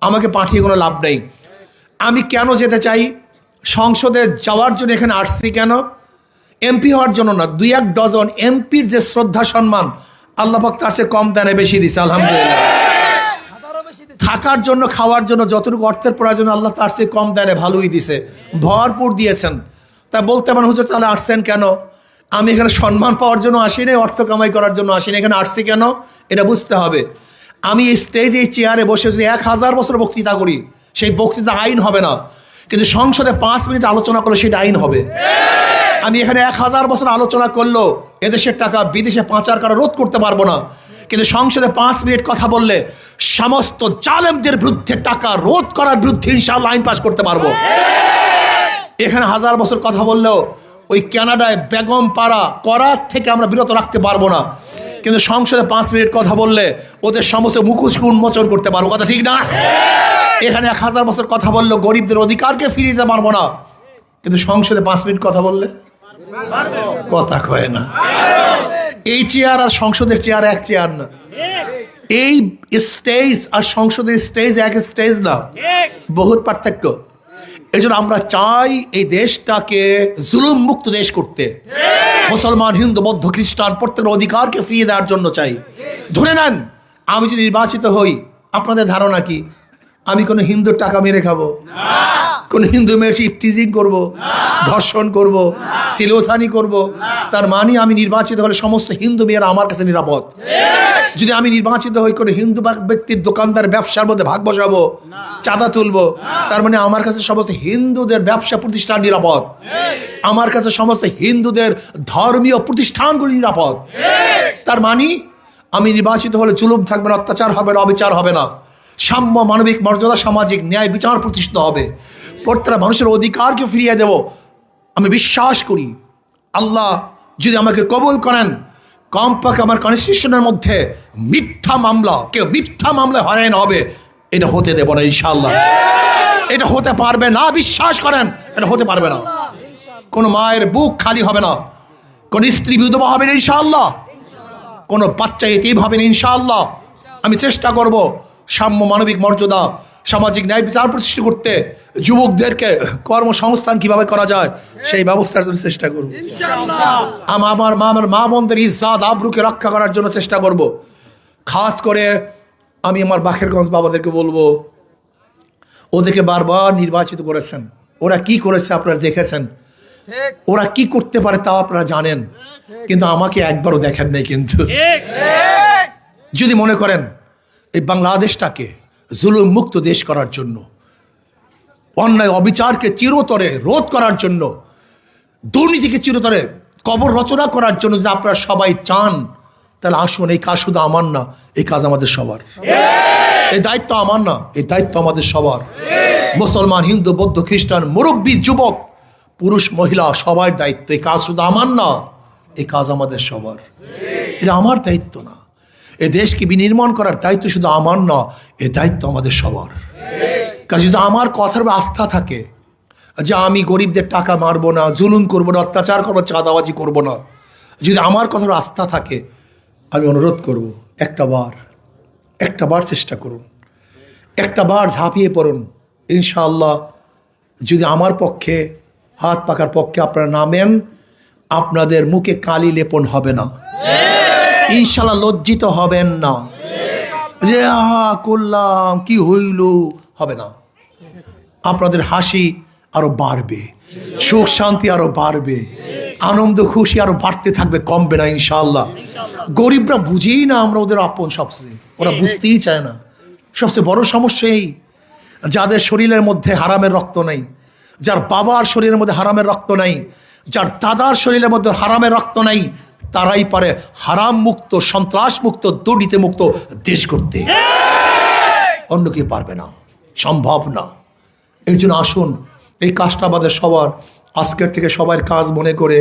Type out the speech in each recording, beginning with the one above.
আমাকে পাঠিয়ে কোনো লাভ নেই। আমি কেন যেতে চাই? সংসদে যাওয়ার জন্য এখানে আসছি কেন? এমপি হওয়ার জন্য না। 2-1 ডজন এমপির যে শ্রদ্ধা সম্মান আল্লাহ পাক তার চেয়ে কম দানে বেশি দিছে, আলহামদুলিল্লাহ। থাকার জন্য, খাওয়ার জন্য যতটুকু অর্থের প্রয়োজন আল্লাহ তার চেয়ে কম দানে ভালোই দিছে, ভরপুর দিয়েছেন। তা বলতে পারেন হুজুর তাহলে আসছেন কেন? আমি এখানে সম্মান পাওয়ার জন্য আসি না, অর্থ কামাই করার জন্য আসি না। এখানে আসছি কেন এটা বুঝতে হবে। আমি এই স্টেজে, এই চেয়ারে বসে যদি 1000 বছর বক্তৃতা করি, সেই বক্তৃতা আইন হবে না, কিন্তু সংসদে 5 মিনিট আলোচনা করলে সেটা আইন হবে। আমি এখানে 1000 বছর আলোচনা করলো এদেশের টাকা বিদেশে পাচার করা রোধ করতে পারবো না, কিন্তু সংসদে 5 মিনিট কথা বললে সমস্ত জালেমদের বিরুদ্ধে টাকা রোধ করার বিরুদ্ধে ইনশাআল্লাহ আইন পাস করতে পারবো। এখানে 1000 বছর কথা বললেও ওই কানাডায় বেগম পাড়া করার থেকে আমরা বিরত রাখতে পারবো না, কিন্তু সংসদে 5 মিনিট কথা বললে ওদের সমস্ত মুখোশকে উন্মোচন করতে পারবো। কথা ঠিক না? এখানে 1000 বছর কথা বললেও গরিবদের অধিকারকে ফিরিয়ে দিতে পারবো না, কিন্তু সংসদে 5 মিনিট কথা বললে কথা কয় না। এই চেয়ার আর সংসদের চেয়ার এক চেয়ার না। এই স্টেজ আর সংসদের স্টেজ এক স্টেজ না, বহুত পার্থক্য। এই জন্য আমরা চাই এই দেশটাকে জুলুম মুক্ত দেশ করতে। মুসলমান, হিন্দু, বৌদ্ধ, খ্রিস্টান প্রত্যেকের অধিকারকে ফিরিয়ে দেওয়ার জন্য চাই। ধরে নেন আমি যদি নির্বাচিত হই, আপনাদের ধারণা কি আমি কোনো হিন্দুর টাকা মেরে খাবো? কোন হিন্দু মেয়ের ইফটিজিং করব, ধর্ষণ করব, সিলোথানি করব? তার মানে আমি নির্বাচিত হলে সমস্ত হিন্দু মেয়েরা আমার কাছে নিরাপদ। যদি আমি নির্বাচিত হই কোনো হিন্দু ব্যক্তির দোকানদার ব্যবসার মধ্যে ভাগ বসাবো, চাঁদা তুলবো, তার মানে আমার কাছে সমস্ত হিন্দুদের ব্যবসা প্রতিষ্ঠান নিরাপদ। আমার কাছে সমস্ত হিন্দুদের ধর্মীয় প্রতিষ্ঠানগুলি নিরাপদ। তার মানে আমি নির্বাচিত হলে জুলুম থাকবে না, অত্যাচার হবে না, অবিচার হবে না, সাম্য, মানবিক মর্যাদা, সামাজিক ন্যায় বিচার প্রতিষ্ঠিত হবে। প্রত্যেকটা মানুষের অধিকারকে ফিরিয়ে দেব। আমি বিশ্বাস করি আল্লাহ যদি আমাকে কবুল করেন, কমপক্ষে আমার কনস্টিটিউশনের মধ্যে মিথ্যা মামলা, কেউ মিথ্যা মামলায় হয়রান হবে, এটা হতে দেব না ইনশাআল্লাহ। এটা হতে পারবে না, বিশ্বাস করেন, এটা হতে পারবে না। কোনো মায়ের বুক খালি হবে না, কোন স্ত্রী বিধবা হবে না ইনশাআল্লাহ, কোনো বাচ্চা এতিম হবে না ইনশাআল্লাহ। আমি চেষ্টা করব সাম্য, মানবিক মর্যাদা, সামাজিক ন্যায় বিচার প্রতিষ্ঠা করতে। যুবকদেরকে কর্মসংস্থান কিভাবে করা যায় সেই ব্যবস্থার জন্য চেষ্টা করব। আমার মা বোনদের ইজ্জত আবরুকে রক্ষা করার জন্য চেষ্টা করব। খাস করে আমি আমার বাখেরগঞ্জ বাবাদেরকে বলবো, ওদেরকে বারবার নির্বাচিত করেছেন, ওরা কি করেছে আপনারা দেখেছেন, ওরা কি করতে পারে তাও আপনারা জানেন, কিন্তু আমাকে একবারও দেখেন নাই। কিন্তু যদি মনে করেন এই বাংলাদেশটাকে জুলুম মুক্ত দেশ করার জন্য, অন্যায় অবিচারকে চিরতরে রোধ করার জন্য, দুর্নীতিকে চিরতরে কবর রচনা করার জন্য যদি আপনারা সবাই চান, তাহলে আসুন। এই কাজ শুধু আমার না, এই কাজ আমাদের সবার। এই দায়িত্ব আমার না, এই দায়িত্ব আমাদের সবার। মুসলমান, হিন্দু, বৌদ্ধ, খ্রিস্টান, মুরব্বী, যুবক, পুরুষ, মহিলা, সবার দায়িত্ব। এই কাজ শুধু আমার না, এই কাজ আমাদের সবার। এটা আমার দায়িত্ব না। এ দেশকে বিনির্মাণ করার দায়িত্ব শুধু আমার না, এ দায়িত্ব আমাদের সবার। কাজে যদি আমার কথার আস্থা থাকে যে আমি গরিবদের টাকা মারবো না, জুলুম করবো না, অত্যাচার করবো, চাঁদাবাজি করবো না, যদি আমার কথার আস্থা থাকে, আমি অনুরোধ করব একটা বার চেষ্টা করুন, একটা বার ঝাঁপিয়ে পড়ুন। ইনশাআল্লাহ যদি আমার পক্ষে, হাত পাকার পক্ষে আপনারা নামেন, আপনাদের মুখে কালি লেপন হবে না, ইনশাআল্লাহ লজ্জিত হবেন না যে আহা করলাম কি হইল, হবে না। আপনাদের হাসি আরো বাড়বে, সুখ শান্তি আরো বাড়বে, আনন্দ খুশি আরো বাড়তে থাকবে, কমবে না ইনশাআল্লাহ। গরিবরা বুঝেই না আমরা ওদের আপন, সবচেয়ে ওরা বুঝতেই চায় না। সবচেয়ে বড় সমস্যা এই, যাদের শরীরের মধ্যে হারামের রক্ত নেই, যার বাবার শরীরের মধ্যে হারামের রক্ত নাই, যার দাদার শরীরের মধ্যে হারামের রক্ত নাই, তারাই পারে হারাম মুক্ত, সন্ত্রাস মুক্ত, দুর্নীতি মুক্ত দেশ করতে। অন্য কেউ পারবে না, সম্ভব না। এর জন্য আসুন, এই কাজটা আমাদের সবার। আজকের থেকে সবার কাজ মনে করে,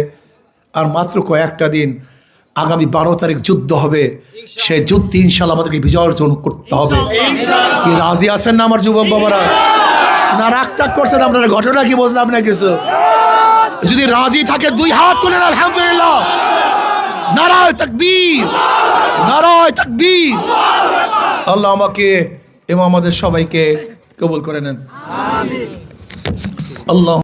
আর মাত্র কয়েকটা দিন, আগামী 12 তারিখ যুদ্ধ হবে। সেই যুদ্ধে ইনশাআল্লাহ আমাদেরকে বিজয় অর্জন করতে হবে। কি রাজি আছেন না আমার যুবক বাবারা? না রাগ টাগ করছেন আপনারা? ঘটনা কি বুঝলাম না কিছু। যদি রাজি থাকে 2 হাত তুলেন, আলহামদুলিল্লাহ। নারায়ে তাকবীর, নারায়ে তাকবীর। আল্লাহ আমাকে এবং আমাদের সবাইকে কবুল করে নেন। আল্লাহ